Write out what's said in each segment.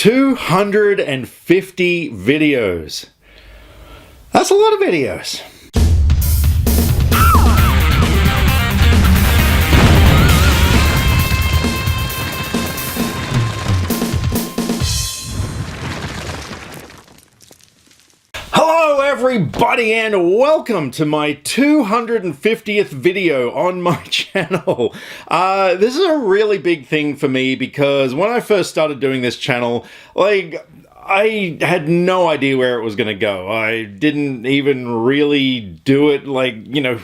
250 videos. That's a lot of videos. Hello everybody and welcome to my 250th video on my channel. This is a really big thing for me because when I first started doing this channel, I had no idea where it was going to go. I didn't even really do it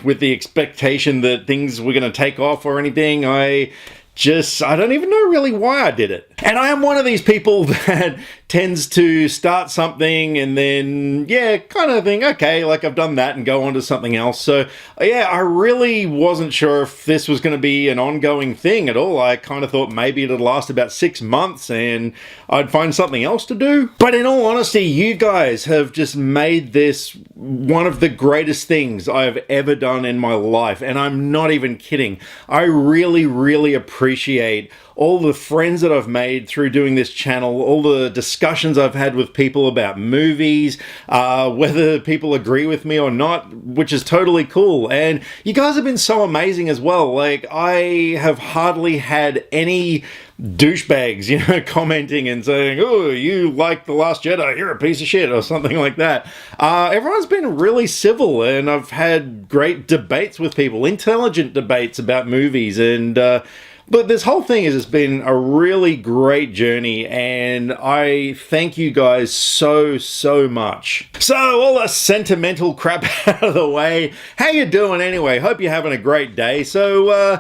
with the expectation that things were going to take off or anything. I don't even know really why I did it. And I am one of these people that tends to start something and then, kind of think, okay, I've done that and go on to something else. So, I really wasn't sure if this was going to be an ongoing thing at all. I kind of thought maybe it'd last about 6 months and I'd find something else to do. But in all honesty, you guys have just made this one of the greatest things I've ever done in my life. And I'm not even kidding. I really, really appreciate all the friends that I've made through doing this channel, all the discussions I've had with people about movies, whether people agree with me or not, which is totally cool. And you guys have been so amazing as well. I have hardly had any douchebags, commenting and saying, oh, you like The Last Jedi, you're a piece of shit, or something like that. Everyone's been really civil, and I've had great debates with people, intelligent debates about movies, and but this whole thing has just been a really great journey, and I thank you guys so, so much. So, all the sentimental crap out of the way, how you doing anyway? Hope you're having a great day. So,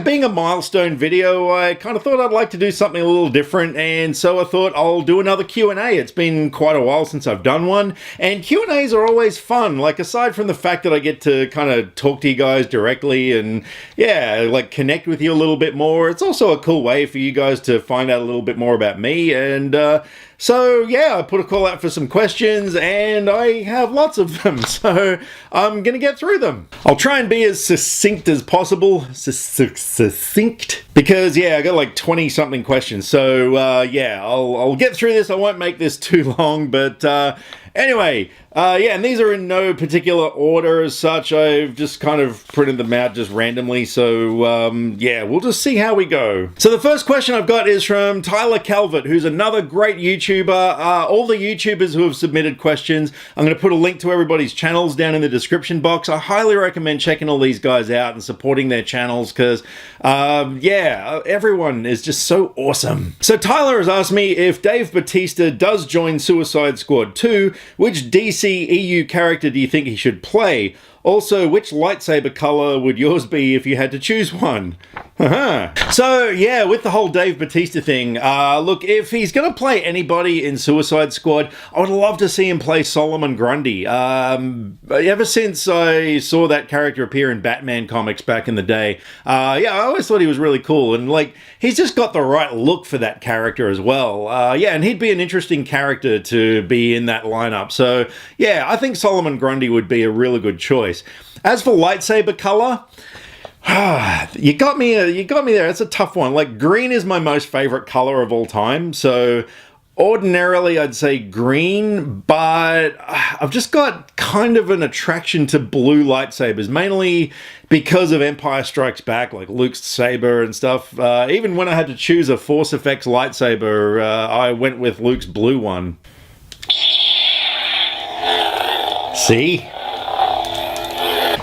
being a milestone video, I kind of thought I'd like to do something a little different, and so I thought I'll do another Q&A. It's been quite a while since I've done one, and Q&As are always fun. Aside from the fact that I get to kind of talk to you guys directly and, connect with you a little bit more, it's also a cool way for you guys to find out a little bit more about me. And I put a call out for some questions and I have lots of them, so I'm gonna get through them. I'll try and be as succinct as possible. Succinct? Because I got 20 something questions, so I'll get through this. I won't make this too long, but anyway, and these are in no particular order as such. I've just kind of printed them out just randomly, so we'll just see how we go. So the first question I've got is from Tyler Calvert, who's another great YouTuber. All the YouTubers who have submitted questions, I'm going to put a link to everybody's channels down in the description box. I highly recommend checking all these guys out and supporting their channels because, everyone is just so awesome. So Tyler has asked me if Dave Bautista does join Suicide Squad 2, which DC EU character do you think he should play? Also, which lightsaber color would yours be if you had to choose one? So, with the whole Dave Bautista thing, look, if he's going to play anybody in Suicide Squad, I would love to see him play Solomon Grundy. Ever since I saw that character appear in Batman comics back in the day, I always thought he was really cool, and he's just got the right look for that character as well. And he'd be an interesting character to be in that lineup. So, I think Solomon Grundy would be a really good choice. As for lightsaber color, you got me there. It's a tough one. Green is my most favorite color of all time, so ordinarily I'd say green, but I've just got kind of an attraction to blue lightsabers, mainly because of Empire Strikes Back, like Luke's saber and stuff. Even when I had to choose a Force Effects lightsaber, I went with Luke's blue one. See?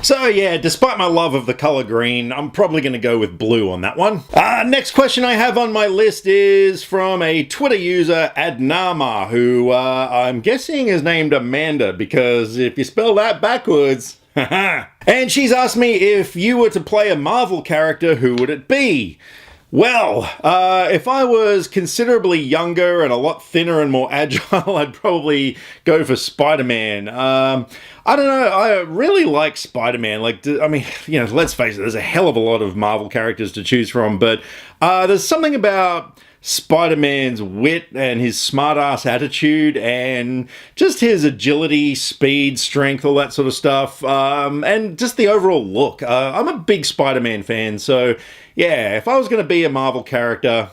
So despite my love of the color green, I'm probably going to go with blue on that one. Next question I have on my list is from a Twitter user, Adnama, who I'm guessing is named Amanda, because if you spell that backwards, and she's asked me if you were to play a Marvel character, who would it be? Well, if I was considerably younger and a lot thinner and more agile, I'd probably go for Spider-Man. I don't know, I really like Spider-Man. Let's face it, there's a hell of a lot of Marvel characters to choose from, but there's something about Spider-Man's wit and his smart-ass attitude and just his agility, speed, strength, all that sort of stuff, and just the overall look. I'm a big Spider-Man fan, so yeah, if I was going to be a Marvel character,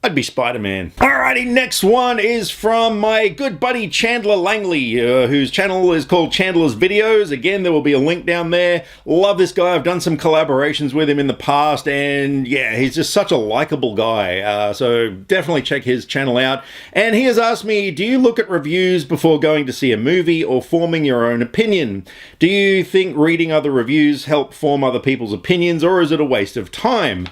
I'd be Spider-Man. Alrighty, next one is from my good buddy Chandler Langley, whose channel is called Chandler's Videos. Again, there will be a link down there. Love this guy. I've done some collaborations with him in the past, and yeah, he's just such a likable guy. So definitely check his channel out. And he has asked me, do you look at reviews before going to see a movie or forming your own opinion? Do you think reading other reviews help form other people's opinions, or is it a waste of time?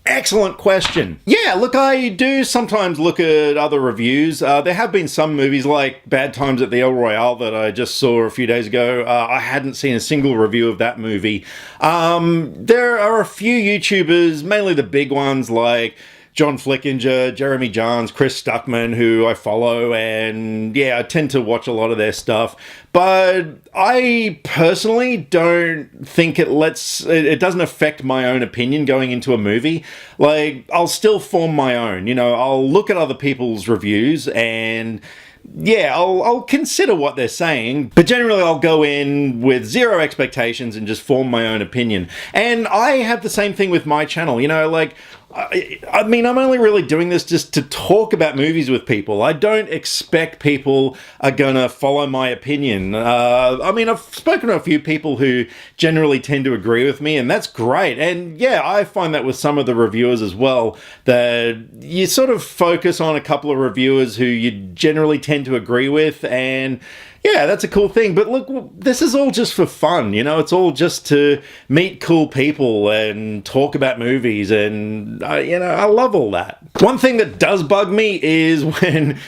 Excellent question. Yeah, look, I do sometimes look at other reviews. There have been some movies like Bad Times at the El Royale that I just saw a few days ago. I hadn't seen a single review of that movie. There are a few YouTubers, mainly the big ones like John Flickinger, Jeremy Jahns, Chris Stuckman, who I follow, and yeah, I tend to watch a lot of their stuff. But I personally don't think it doesn't affect my own opinion going into a movie. Like, I'll still form my own, you know, I'll look at other people's reviews and yeah, I'll consider what they're saying, but generally I'll go in with zero expectations and just form my own opinion. And I have the same thing with my channel, you know, like, I mean, I'm only really doing this just to talk about movies with people. I don't expect people are gonna follow my opinion. I mean, I've spoken to a few people who generally tend to agree with me, and that's great. And yeah, I find that with some of the reviewers as well, that you sort of focus on a couple of reviewers who you generally tend to agree with, and yeah, that's a cool thing. But look, this is all just for fun, you know? It's all just to meet cool people and talk about movies, and, you know, I love all that. One thing that does bug me is when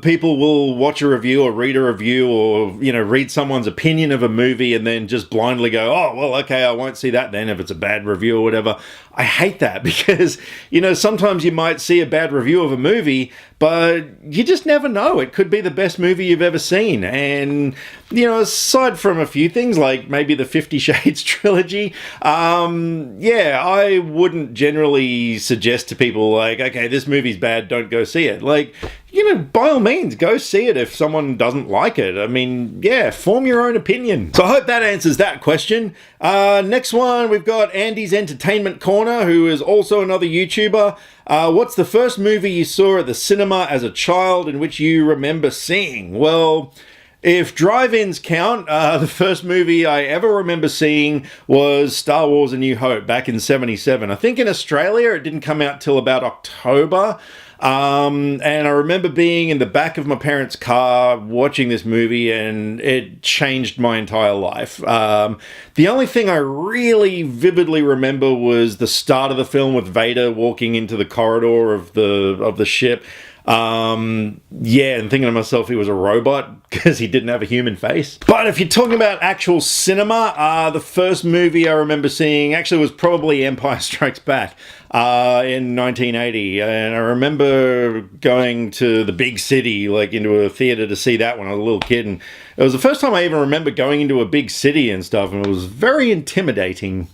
people will watch a review or read a review or, you know, read someone's opinion of a movie and then just blindly go, oh, well, okay, I won't see that then if it's a bad review or whatever. I hate that because, you know, sometimes you might see a bad review of a movie, but you just never know. It could be the best movie you've ever seen. And, you know, aside from a few things like maybe the 50 Shades trilogy, yeah, I wouldn't generally suggest to people like, okay, this movie's bad, don't go see it. Like, you know, by all means, go see it if someone doesn't like it. I mean, yeah, form your own opinion. So I hope that answers that question. Next one, we've got Andy's Entertainment Corner, who is also another YouTuber. What's the first movie you saw at the cinema as a child in which you remember seeing? Well, if drive-ins count, the first movie I ever remember seeing was Star Wars: A New Hope back in '77. I think in Australia it didn't come out till about October. And I remember being in the back of my parents' car watching this movie, and it changed my entire life. The only thing I really vividly remember was the start of the film with Vader walking into the corridor of the ship. Yeah, and thinking to myself he was a robot because he didn't have a human face. But if you're talking about actual cinema, the first movie I remember seeing actually was probably Empire Strikes Back in 1980. And I remember going to the big city, like into a theater to see that when I was a little kid. And it was the first time I even remember going into a big city and stuff, and it was very intimidating.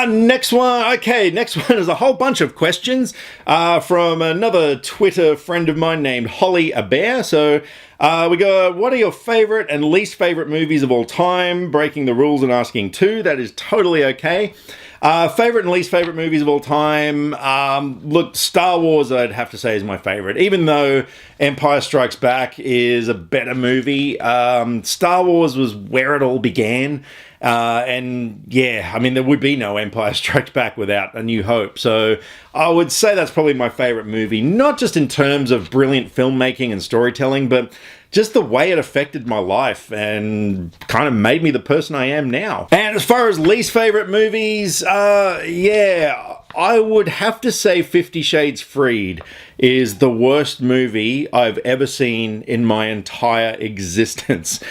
Next one. Okay, next one is a whole bunch of questions from another Twitter friend of mine named Holly Abear. So we go, what are your favorite and least favorite movies of all time? Breaking the rules and asking two. That is totally okay. Favorite and least favorite movies of all time. Look, Star Wars, I'd have to say, is my favorite. Even though Empire Strikes Back is a better movie, Star Wars was where it all began. And yeah, I mean, there would be no Empire Strikes Back without A New Hope. So I would say that's probably my favorite movie, not just in terms of brilliant filmmaking and storytelling, but just the way it affected my life and kind of made me the person I am now. And as far as least favorite movies, yeah, I would have to say 50 Shades Freed is the worst movie I've ever seen in my entire existence.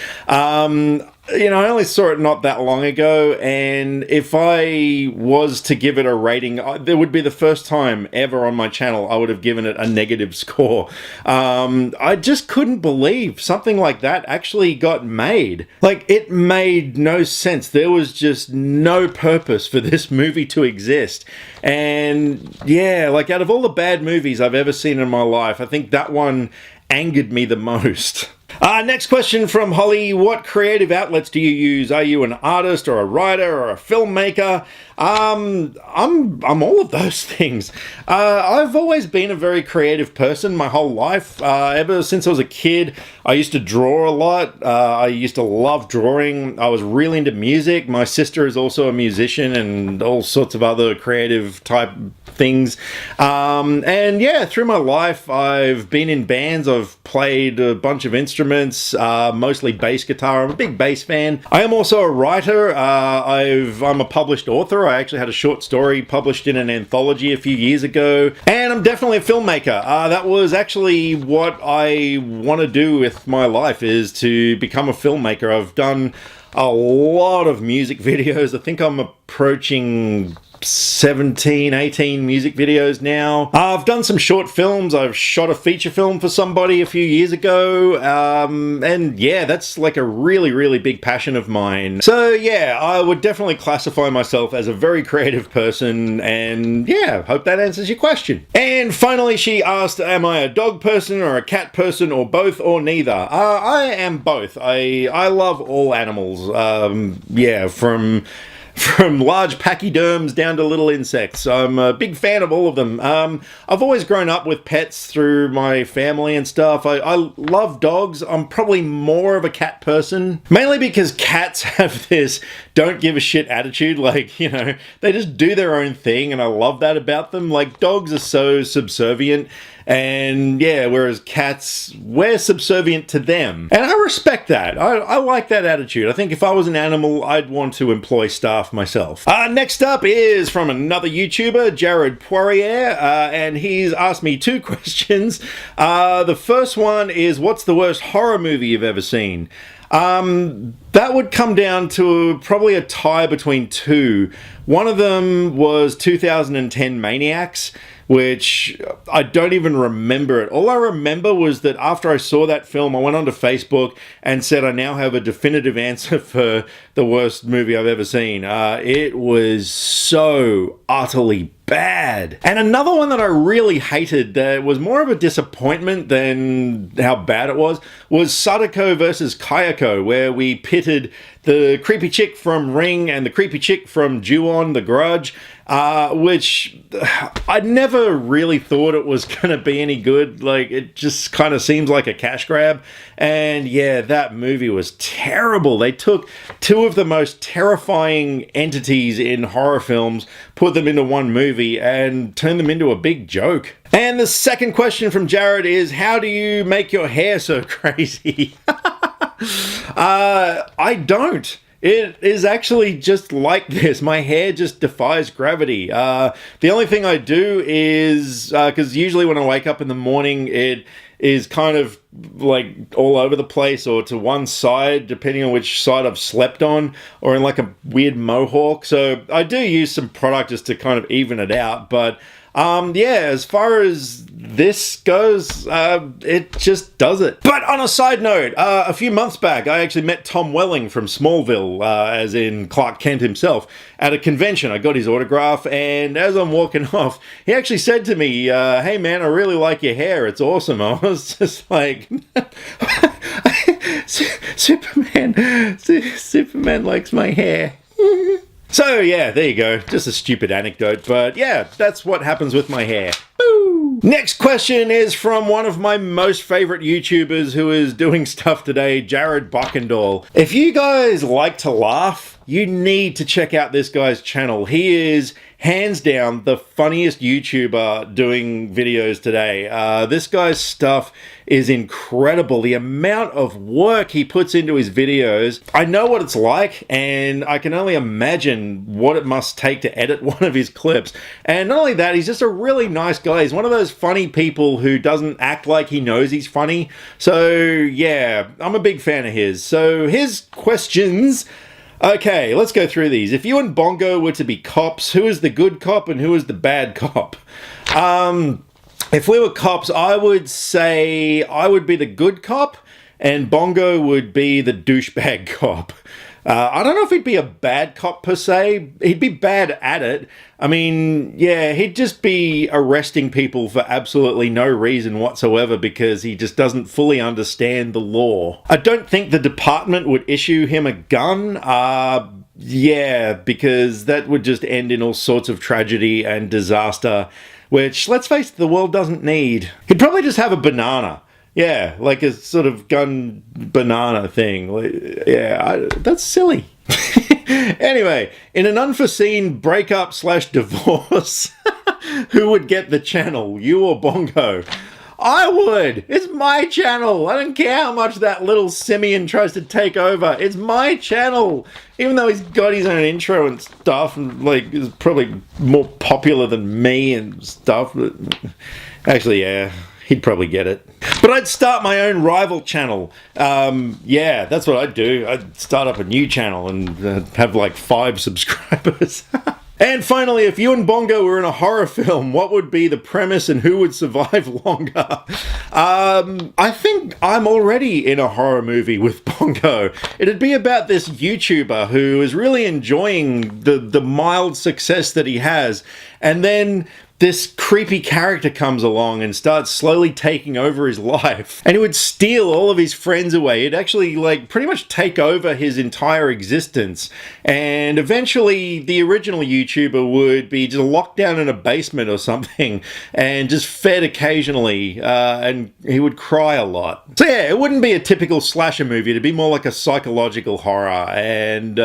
You know, I only saw it not that long ago, and if I was to give it a rating, there would be the first time ever on my channel I would have given it a negative score. I just couldn't believe something like that actually got made. Like, it made no sense. There was just no purpose for this movie to exist. And yeah, like, out of all the bad movies I've ever seen in my life, I think that one angered me the most. Next question from Holly. What creative outlets do you use? Are you an artist or a writer or a filmmaker? I'm all of those things. I've always been a very creative person my whole life. Ever since I was a kid, I used to draw a lot. I used to love drawing. I was really into music. My sister is also a musician and all sorts of other creative type things. And yeah, through my life, I've been in bands. I've played a bunch of instruments, mostly bass guitar. I'm a big bass fan. I am also a writer. I'm a published author. I actually had a short story published in an anthology a few years ago. And I'm definitely a filmmaker. That was actually what I want to do with my life, is to become a filmmaker. I've done a lot of music videos. I think I'm approaching 17, 18 music videos now. I've done some short films. I've shot a feature film for somebody a few years ago. And yeah, that's like a really, really big passion of mine. So yeah, I would definitely classify myself as a very creative person, and yeah, hope that answers your question. And finally, she asked, am I a dog person or a cat person or both or neither? I am both. I love all animals. Yeah, from large pachyderms down to little insects. I'm a big fan of all of them. I've always grown up with pets through my family and stuff. I love dogs. I'm probably more of a cat person, mainly because cats have this don't give a shit attitude. Like, you know, they just do their own thing, and I love that about them. Like, dogs are so subservient. And yeah, whereas cats, we're subservient to them. And I respect that. I like that attitude. I think if I was an animal, I'd want to employ staff myself. Next up is from another YouTuber, Jared Poirier, and he's asked me two questions. The first one is, what's the worst horror movie you've ever seen? That would come down to probably a tie between two. One of them was 2010 Maniacs, which I don't even remember it. All I remember was that after I saw that film, I went onto Facebook and said I now have a definitive answer for the worst movie I've ever seen. It was so utterly bad. And another one that I really hated, that was more of a disappointment than how bad it was Sadako versus Kayako, where we pitted the creepy chick from Ring and the creepy chick from Ju-On, The Grudge, which I never really thought it was going to be any good. Like, it just kind of seems like a cash grab. And yeah, that movie was terrible. They took two of the most terrifying entities in horror films, put them into one movie, and turned them into a big joke. And the second question from Jared is, how do you make your hair so crazy? I don't. It is actually just like this. My hair just defies gravity. The only thing I do is, because usually when I wake up in the morning, it is kind of like all over the place or to one side, depending on which side I've slept on, or in like a weird mohawk. So I do use some product just to kind of even it out. But yeah, as far as this goes, it just does it. But on a side note, a few months back, I actually met Tom Welling from Smallville, as in Clark Kent himself, at a convention. I got his autograph, and as I'm walking off, he actually said to me, hey man, I really like your hair, it's awesome. I was just like, Superman likes my hair. So yeah, there you go. Just a stupid anecdote, but yeah, that's what happens with my hair. Boo! Next question is from one of my most favorite YouTubers who is doing stuff today, Jared Buckendall. If you guys like to laugh, you need to check out this guy's channel. He is hands down the funniest YouTuber doing videos today. This guy's stuff is incredible. The amount of work he puts into his videos, I know what it's like, and I can only imagine what it must take to edit one of his clips. And not only that, he's just a really nice guy. He's one of those funny people who doesn't act like he knows he's funny. So yeah, I'm a big fan of his. So his questions. Okay, let's go through these. If you and Bongo were to be cops, who is the good cop and who is the bad cop? If we were cops, I would say I would be the good cop and Bongo would be the douchebag cop. I don't know if he'd be a bad cop per se. He'd be bad at it. I mean, yeah, he'd just be arresting people for absolutely no reason whatsoever because he just doesn't fully understand the law. I don't think the department would issue him a gun. Yeah, because that would just end in all sorts of tragedy and disaster, which, let's face it, the world doesn't need. He'd probably just have a banana. Yeah, like a sort of gun banana thing. That's silly. Anyway, in an unforeseen breakup/divorce, who would get the channel, you or Bongo? I would. It's my channel. I don't care how much that little simian tries to take over. It's my channel. Even though he's got his own intro and stuff, and like is probably more popular than me and stuff. But actually, yeah, he'd probably get it. But I'd start my own rival channel. Yeah, that's what I'd do. I'd start up a new channel and have like 5 subscribers. And finally, if you and Bongo were in a horror film, what would be the premise and who would survive longer? I think I'm already in a horror movie with Bongo. It'd be about this YouTuber who is really enjoying the mild success that he has, and then this creepy character comes along and starts slowly taking over his life. And he would steal all of his friends away. He'd actually, like, pretty much take over his entire existence. And eventually, the original YouTuber would be just locked down in a basement or something and just fed occasionally. And he would cry a lot. So yeah, it wouldn't be a typical slasher movie. It'd be more like a psychological horror. And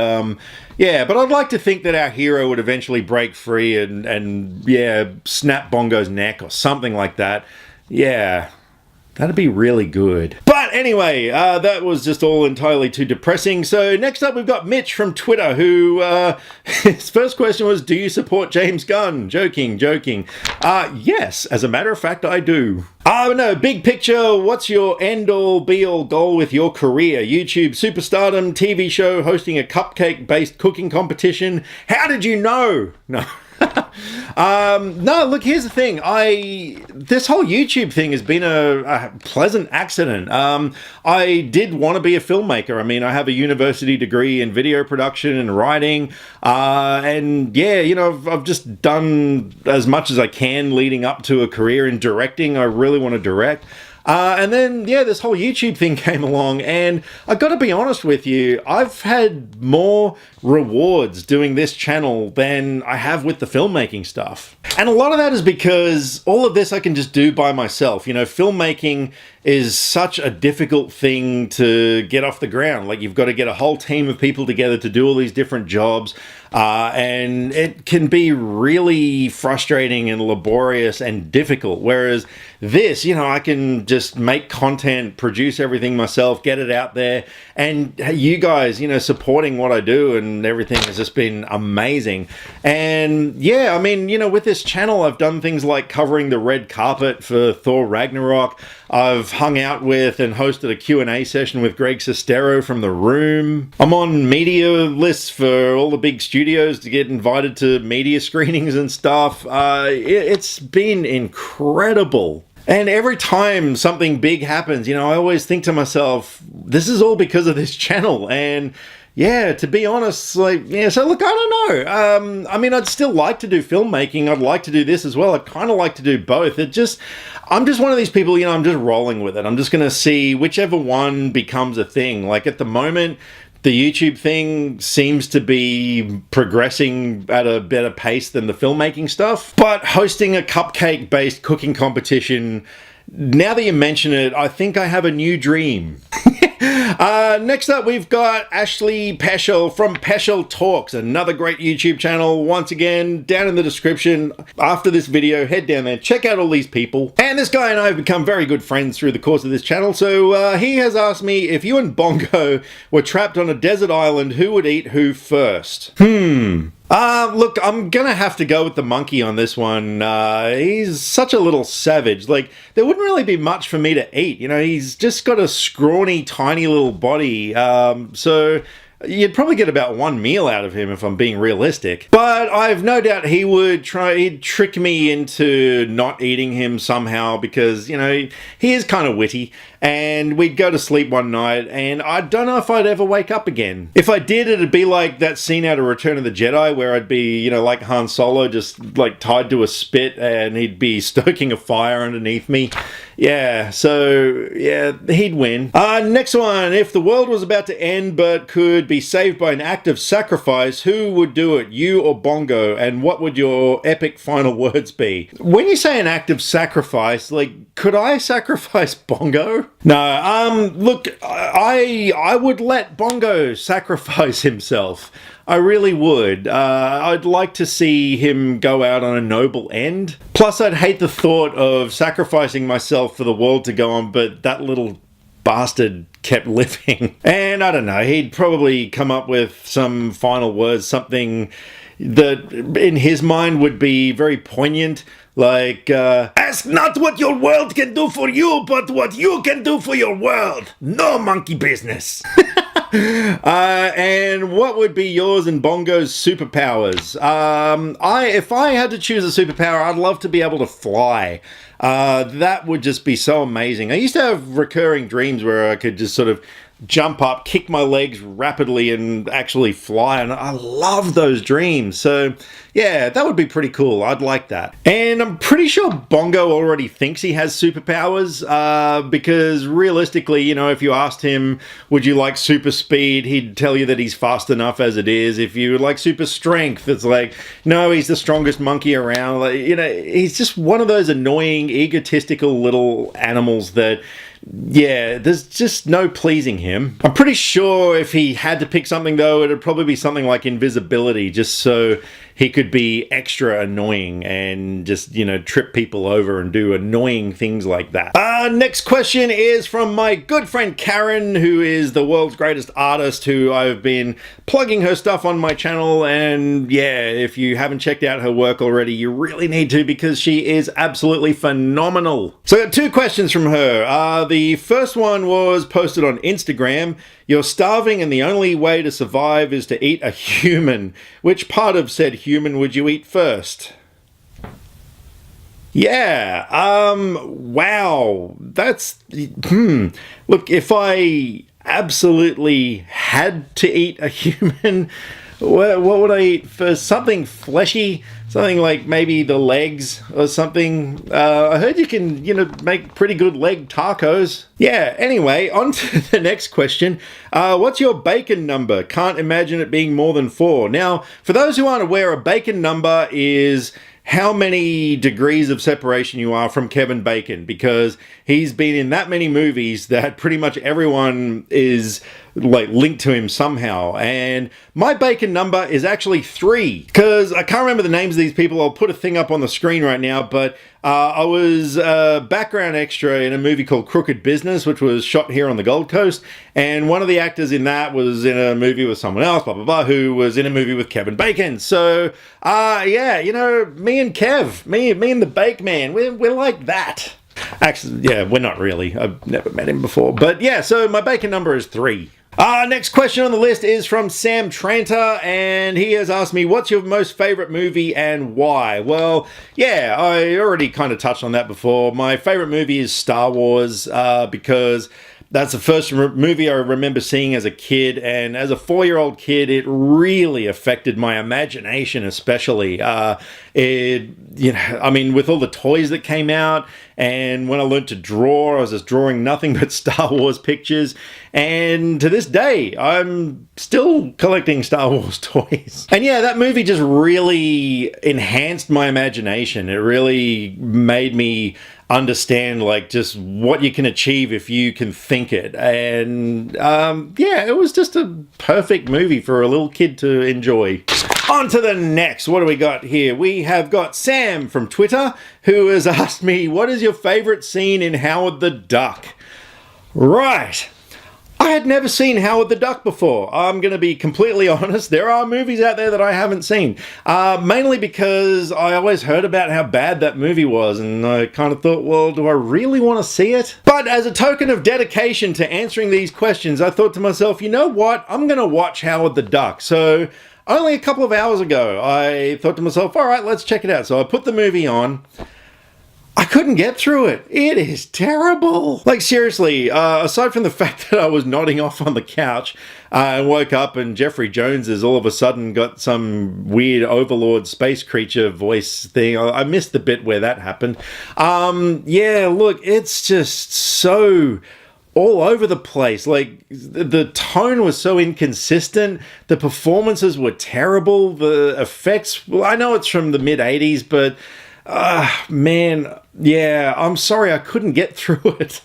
yeah, but I'd like to think that our hero would eventually break free and yeah, snap Bongo's neck or something like that. Yeah, that'd be really good. But anyway, that was just all entirely too depressing. So next up, we've got Mitch from Twitter, who his first question was, do you support James Gunn? Joking. Yes, as a matter of fact, I do. No, big picture, what's your end-all, be-all goal with your career? YouTube superstardom, TV show, hosting a cupcake-based cooking competition. How did you know? No. No, look, here's the thing. This whole YouTube thing has been a pleasant accident. I did want to be a filmmaker. I mean, I have a university degree in video production and writing. And yeah, you know, I've just done as much as I can leading up to a career in directing. I really want to direct. And then, yeah, this whole YouTube thing came along, and I got to be honest with you, I've had more rewards doing this channel than I have with the filmmaking stuff. And a lot of that is because all of this I can just do by myself. You know, filmmaking is such a difficult thing to get off the ground. Like, you've got to get a whole team of people together to do all these different jobs. And it can be really frustrating and laborious and difficult. Whereas this, you know, I can just make content, produce everything myself, get it out there. And you guys, you know, supporting what I do and everything has just been amazing. And yeah, I mean, you know, with this channel, I've done things like covering the red carpet for Thor Ragnarok. I've hung out with and hosted a Q&A session with Greg Sestero from The Room. I'm on media lists for all the big studios to get invited to media screenings and stuff. It's been incredible. And every time something big happens, you know, I always think to myself, this is all because of this channel. And yeah, to be honest, like, yeah, so look, I don't know. I mean, I'd still like to do filmmaking. I'd like to do this as well. I'd kind of like to do both. I'm just one of these people, you know, I'm just rolling with it. I'm just going to see whichever one becomes a thing. Like, at the moment, the YouTube thing seems to be progressing at a better pace than the filmmaking stuff. But hosting a cupcake-based cooking competition, now that you mention it, I think I have a new dream. Next up, we've got Ashley Peschel from Peschel Talks, another great YouTube channel. Once again, down in the description after this video, head down there, check out all these people. And this guy and I have become very good friends through the course of this channel. So he has asked me, if you and Bongo were trapped on a desert island, who would eat who first? Look, I'm gonna have to go with the monkey on this one. He's such a little savage. Like, there wouldn't really be much for me to eat. You know, he's just got a scrawny, tiny little body. So you'd probably get about one meal out of him if I'm being realistic. But I've no doubt he'd trick me into not eating him somehow because, you know, he is kind of witty. And we'd go to sleep one night, and I don't know if I'd ever wake up again. If I did, it'd be like that scene out of Return of the Jedi where I'd be, you know, like Han Solo, just like tied to a spit, and he'd be stoking a fire underneath me. Yeah, so yeah, he'd win. Next one. If the world was about to end but could be saved by an act of sacrifice, who would do it, you or Bongo? And what would your epic final words be? When you say an act of sacrifice, like, could I sacrifice Bongo? No, look, I would let Bongo sacrifice himself. I really would. I'd like to see him go out on a noble end. Plus, I'd hate the thought of sacrificing myself for the world to go on, but that little bastard kept living. And I don't know, he'd probably come up with some final words, something that in his mind would be very poignant. Like, ask not what your world can do for you, but what you can do for your world. No monkey business. And what would be yours and Bongo's superpowers? If I had to choose a superpower, I'd love to be able to fly. That would just be so amazing. I used to have recurring dreams where I could just sort of jump up, kick my legs rapidly, and actually fly, and I love those dreams. So yeah, that would be pretty cool. I'd like that. And I'm pretty sure Bongo already thinks he has superpowers, because realistically, you know, if you asked him, would you like super speed, he'd tell you that he's fast enough as it is. If you like super strength, it's like, no, he's the strongest monkey around. Like, you know, he's just one of those annoying, egotistical little animals that, yeah, there's just no pleasing him. I'm pretty sure if he had to pick something, though, it'd probably be something like invisibility, just so he could be extra annoying and just, you know, trip people over and do annoying things like that. Next question is from my good friend Karen, who is the world's greatest artist, who I've been plugging her stuff on my channel. And yeah, if you haven't checked out her work already, you really need to, because she is absolutely phenomenal. So I got two questions from her. The first one was posted on Instagram. You're starving and the only way to survive is to eat a human. Which part of said human would you eat first? Yeah, wow, that's, look, if I absolutely had to eat a human, what would I eat first? Something fleshy, something like maybe the legs or something. I heard you can, you know, make pretty good leg tacos. Yeah, anyway, on to the next question. What's your bacon number? Can't imagine it being more than 4. Now, for those who aren't aware, a bacon number is how many degrees of separation you are from Kevin Bacon, because he's been in that many movies that pretty much everyone is like linked to him somehow. And my bacon number is actually 3, because I can't remember the names of these people. I'll put a thing up on the screen right now, but I was a background extra in a movie called Crooked Business, which was shot here on the Gold Coast, and one of the actors in that was in a movie with someone else, blah blah blah, who was in a movie with Kevin Bacon. So yeah, you know, me and Kev, me and the Bake Man, we're like that. Actually, yeah, we're not really. I've never met him before, but yeah, so my bacon number is 3. Next question on the list is from Sam Tranter, and he has asked me, what's your most favorite movie and why? Well, yeah, I already kind of touched on that before. My favorite movie is Star Wars, because that's the first movie I remember seeing as a kid, and as a 4-year-old kid, it really affected my imagination, especially. You know, I mean, with all the toys that came out, and when I learned to draw, I was just drawing nothing but Star Wars pictures, and to this day, I'm still collecting Star Wars toys. And yeah, that movie just really enhanced my imagination. It really made me understand like just what you can achieve if you can think it. And yeah, it was just a perfect movie for a little kid to enjoy. On to the next. What do we got here? We have got Sam from Twitter, who has asked me, what is your favorite scene in Howard the Duck? Right. I I had never seen Howard the Duck before. I'm going to be completely honest. There are movies out there that I haven't seen. Mainly because I always heard about how bad that movie was, and I kind of thought, well, do I really want to see it? But as a token of dedication to answering these questions, I thought to myself, you know what? I'm going to watch Howard the Duck. So only a couple of hours ago, I thought to myself, all right, let's check it out. So I put the movie on. I couldn't get through it. It is terrible. Like, seriously, aside from the fact that I was nodding off on the couch and woke up and Jeffrey Jones has all of a sudden got some weird overlord space creature voice thing. I missed the bit where that happened. Yeah, look, it's just so all over the place. Like, the tone was so inconsistent. The performances were terrible. The effects, well, I know it's from the mid-'80s, but man, yeah, I'm sorry I couldn't get through it.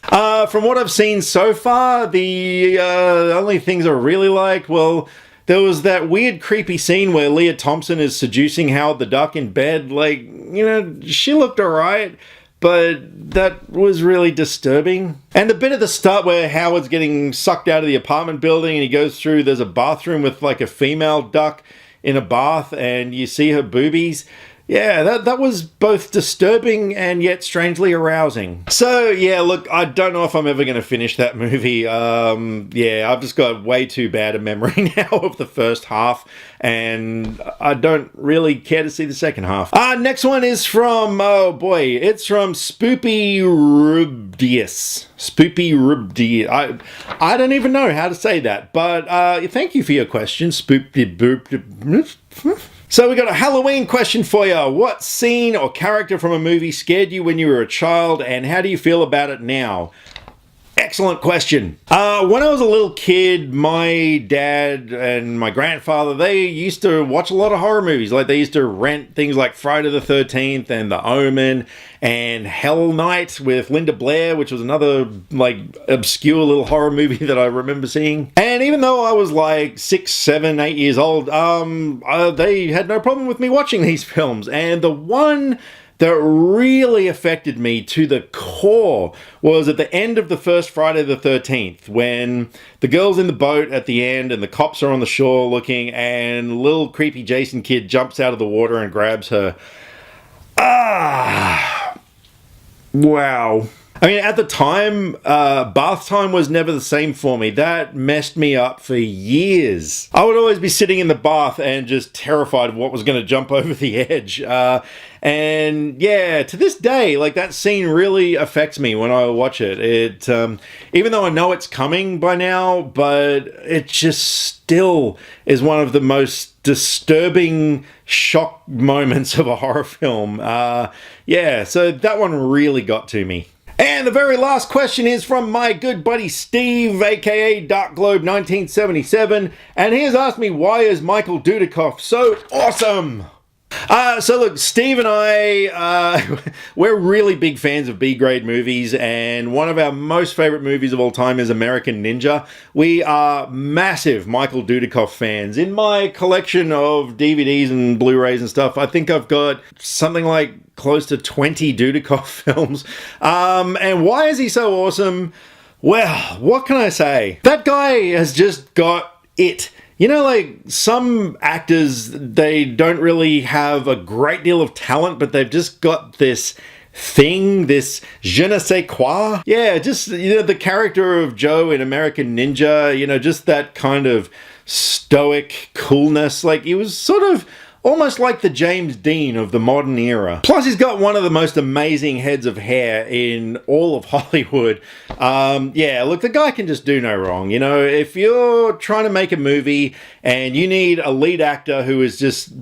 From what I've seen so far, the only things I really like, well, there was that weird creepy scene where Leah Thompson is seducing Howard the Duck in bed. Like, you know, she looked alright, but that was really disturbing. And the bit at the start where Howard's getting sucked out of the apartment building and he goes through, there's a bathroom with like a female duck in a bath and you see her boobies. Yeah, that was both disturbing and yet strangely arousing. So, yeah, look, I don't know if I'm ever going to finish that movie. Yeah, I've just got way too bad a memory now of the first half, and I don't really care to see the second half. Next one is from, oh boy, it's from Spoopy Rubdius. Spoopy Rubdius. I don't even know how to say that, but thank you for your question, Spoopy Boop. So we got a Halloween question for you. What scene or character from a movie scared you when you were a child, and how do you feel about it now? Excellent question. When I was a little kid, my dad and my grandfather, they used to watch a lot of horror movies. Like, they used to rent things like Friday the 13th and The Omen and Hell Night with Linda Blair, which was another, like, obscure little horror movie that I remember seeing. And even though I was like 6, 7, 8 years old, they had no problem with me watching these films. And the one that really affected me to the core was at the end of the first Friday the 13th, when the girl's in the boat at the end and the cops are on the shore looking, and little creepy Jason kid jumps out of the water and grabs her. Wow. I mean, at the time, bath time was never the same for me. That messed me up for years. I would always be sitting in the bath and just terrified of what was going to jump over the edge. And yeah, to this day, like, that scene really affects me when I watch it. It, even though I know it's coming by now, but it just still is one of the most disturbing shock moments of a horror film. Yeah, so that one really got to me. And the very last question is from my good buddy Steve, aka Dark Globe 1977, and he has asked me, why is Michael Dudikoff so awesome? So look, Steve and I, we're really big fans of B-grade movies, and one of our most favorite movies of all time is American Ninja. We are massive Michael Dudikoff fans. In my collection of DVDs and Blu-rays and stuff, I think I've got something like close to 20 Dudikoff films. And why is he so awesome? Well, what can I say? That guy has just got it. You know, like, some actors, they don't really have a great deal of talent, but they've just got this thing, this je ne sais quoi. Yeah, just, you know, the character of Joe in American Ninja, you know, just that kind of stoic coolness. Like, he was sort of almost like the James Dean of the modern era. Plus, he's got one of the most amazing heads of hair in all of Hollywood. Yeah, look, the guy can just do no wrong. You know, if you're trying to make a movie and you need a lead actor who is just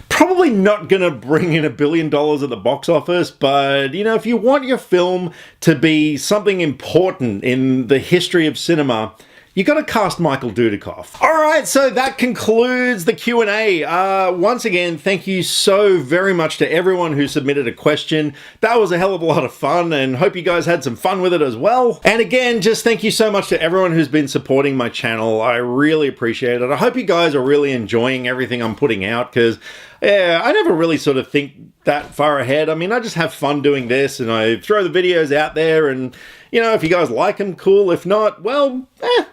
probably not going to bring in $1 billion at the box office, but, you know, if you want your film to be something important in the history of cinema, you got to cast Michael Dudikoff. All right, so that concludes the Q&A. Once again, thank you so very much to everyone who submitted a question. That was a hell of a lot of fun, and hope you guys had some fun with it as well. And again, just thank you so much to everyone who's been supporting my channel. I really appreciate it. I hope you guys are really enjoying everything I'm putting out, because yeah, I never really sort of think that far ahead. I mean, I just have fun doing this, and I throw the videos out there, and you know, if you guys like them, cool. If not, well,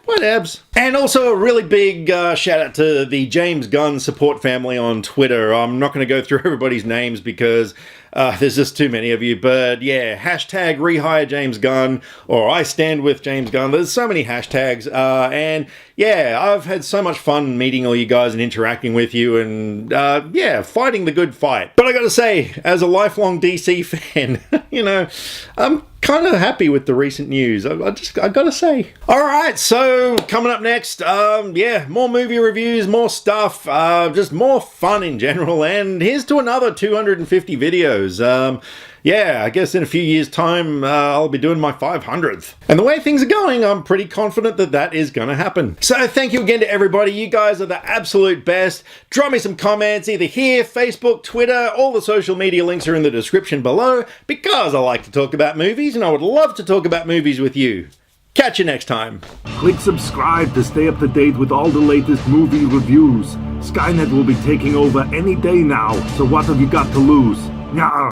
whatevs. And also a really big shout out to the James Gunn support family on Twitter. I'm not going to go through everybody's names because there's just too many of you. But yeah, hashtag rehire James Gunn, or I stand with James Gunn. There's so many hashtags. And yeah, I've had so much fun meeting all you guys and interacting with you, and yeah, fighting the good fight. But I gotta say, as a lifelong DC fan, you know, I'm kind of happy with the recent news. I gotta say. All right, so coming up next, yeah, more movie reviews, more stuff, just more fun in general, and here's to another 250 videos. Yeah, I guess in a few years' time, I'll be doing my 500th. And the way things are going, I'm pretty confident that that is going to happen. So thank you again to everybody. You guys are the absolute best. Drop me some comments either here, Facebook, Twitter, all the social media links are in the description below, because I like to talk about movies and I would love to talk about movies with you. Catch you next time. Click subscribe to stay up to date with all the latest movie reviews. Skynet will be taking over any day now, so what have you got to lose? Nyah.